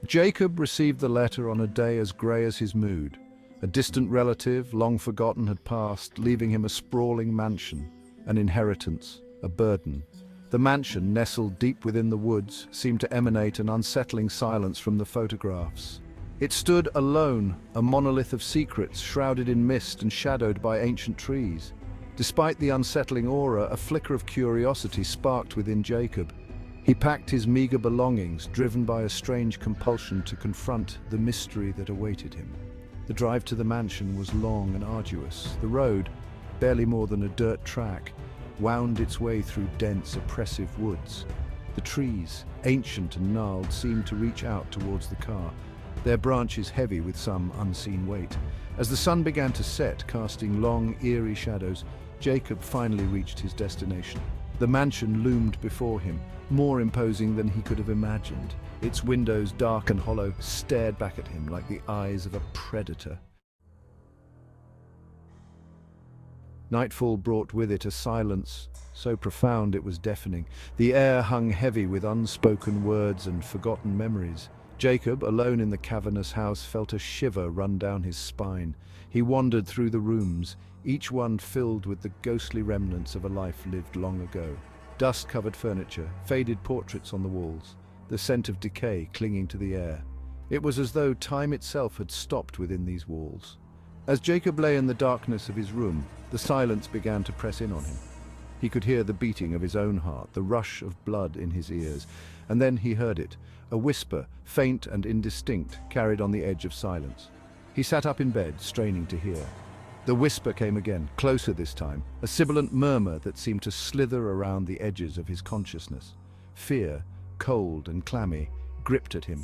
Jacob received the letter on a day as grey as his mood. A distant relative, long forgotten, had passed, leaving him a sprawling mansion, an inheritance, a burden. The mansion, nestled deep within the woods, seemed to emanate an unsettling silence from the photographs. It stood alone, a monolith of secrets, shrouded in mist and shadowed by ancient trees. Despite the unsettling aura, a flicker of curiosity sparked within Jacob. He packed his meager belongings, driven by a strange compulsion to confront the mystery that awaited him. The drive to the mansion was long and arduous. The road, barely more than a dirt track, wound its way through dense, oppressive woods. The trees, ancient and gnarled, seemed to reach out towards the car, their branches heavy with some unseen weight. As the sun began to set, casting long, eerie shadows, Jacob finally reached his destination. The mansion loomed before him, more imposing than he could have imagined. Its windows, dark and hollow, stared back at him like the eyes of a predator. Nightfall brought with it a silence so profound it was deafening. The air hung heavy with unspoken words and forgotten memories. Jacob, alone in the cavernous house, felt a shiver run down his spine. He wandered through the rooms, each one filled with the ghostly remnants of a life lived long ago. Dust-covered furniture, faded portraits on the walls, the scent of decay clinging to the air. It was as though time itself had stopped within these walls. As Jacob lay in the darkness of his room, the silence began to press in on him. He could hear the beating of his own heart, the rush of blood in his ears, and then he heard it, a whisper, faint and indistinct, carried on the edge of silence. He sat up in bed, straining to hear. The whisper came again, closer this time, a sibilant murmur that seemed to slither around the edges of his consciousness. Fear, cold and clammy, gripped at him.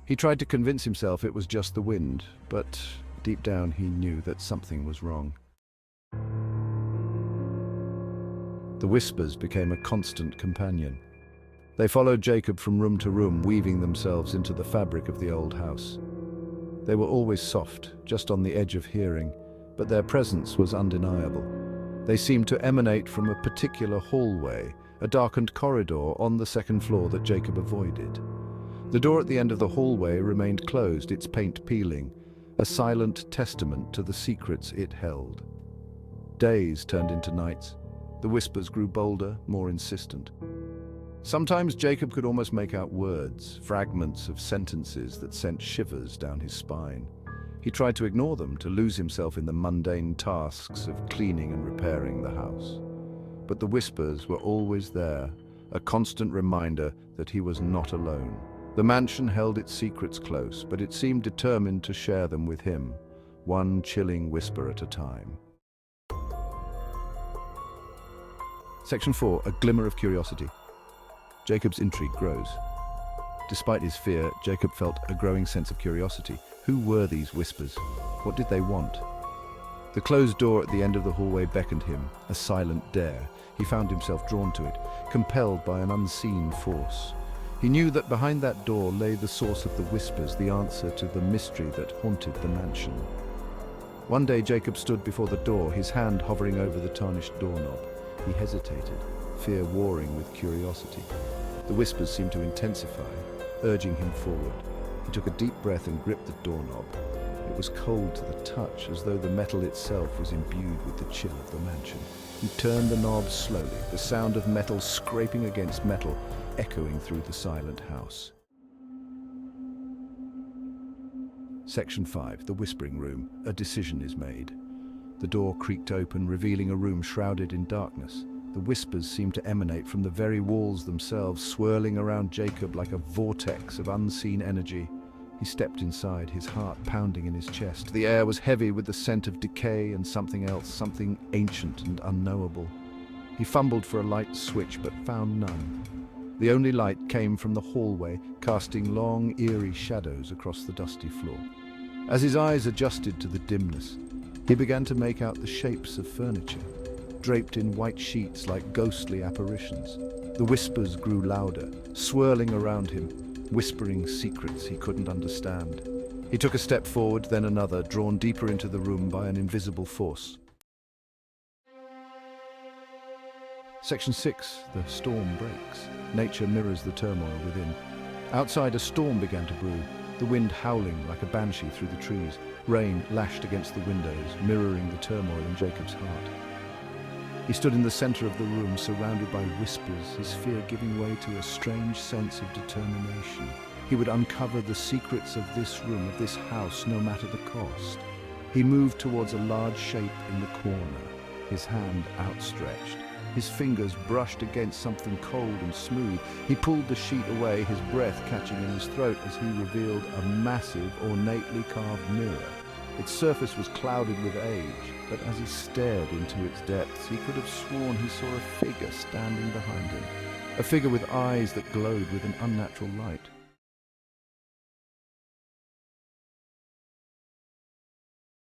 He tried to convince himself it was just the wind, but deep down he knew that something was wrong. The whispers became a constant companion. They followed Jacob from room to room, weaving themselves into the fabric of the old house. They were always soft, just on the edge of hearing, but their presence was undeniable. They seemed to emanate from a particular hallway, a darkened corridor on the second floor that Jacob avoided. The door at the end of the hallway remained closed, its paint peeling, a silent testament to the secrets it held. Days turned into nights. The whispers grew bolder, more insistent. Sometimes Jacob could almost make out words, fragments of sentences that sent shivers down his spine. He tried to ignore them, to lose himself in the mundane tasks of cleaning and repairing the house. But the whispers were always there, a constant reminder that he was not alone. The mansion held its secrets close, but it seemed determined to share them with him, one chilling whisper at a time. Section 4. A glimmer of curiosity. Jacob's intrigue grows. Despite his fear, Jacob felt a growing sense of curiosity. Who were these whispers? What did they want? The closed door at the end of the hallway beckoned him, a silent dare. He found himself drawn to it, compelled by an unseen force. He knew that behind that door lay the source of the whispers, the answer to the mystery that haunted the mansion. One day Jacob stood before the door, his hand hovering over the tarnished doorknob. He hesitated, fear warring with curiosity. The whispers seemed to intensify, urging him forward. He took a deep breath and gripped the doorknob. It was cold to the touch, as though the metal itself was imbued with the chill of the mansion. He turned the knob slowly, the sound of metal scraping against metal echoing through the silent house. Section 5. The Whispering Room. A decision is made. The door creaked open, revealing a room shrouded in darkness. The whispers seemed to emanate from the very walls themselves, swirling around Jacob like a vortex of unseen energy. He stepped inside, his heart pounding in his chest. The air was heavy with the scent of decay and something else, something ancient and unknowable. He fumbled for a light switch, but found none. The only light came from the hallway, casting long, eerie shadows across the dusty floor. As his eyes adjusted to the dimness, he began to make out the shapes of furniture, draped in white sheets like ghostly apparitions. The whispers grew louder, swirling around him, whispering secrets he couldn't understand. He took a step forward, then another, drawn deeper into the room by an invisible force. Section 6. The storm breaks. Nature mirrors the turmoil within. Outside, a storm began to brew, the wind howling like a banshee through the trees. Rain lashed against the windows, mirroring the turmoil in Jacob's heart. He stood in the center of the room, surrounded by whispers, his fear giving way to a strange sense of determination. He would uncover the secrets of this room, of this house, no matter the cost. He moved towards a large shape in the corner, his hand outstretched. His fingers brushed against something cold and smooth. He pulled the sheet away, his breath catching in his throat as he revealed a massive, ornately carved mirror. Its surface was clouded with age, but as he stared into its depths, he could have sworn he saw a figure standing behind him. A figure with eyes that glowed with an unnatural light.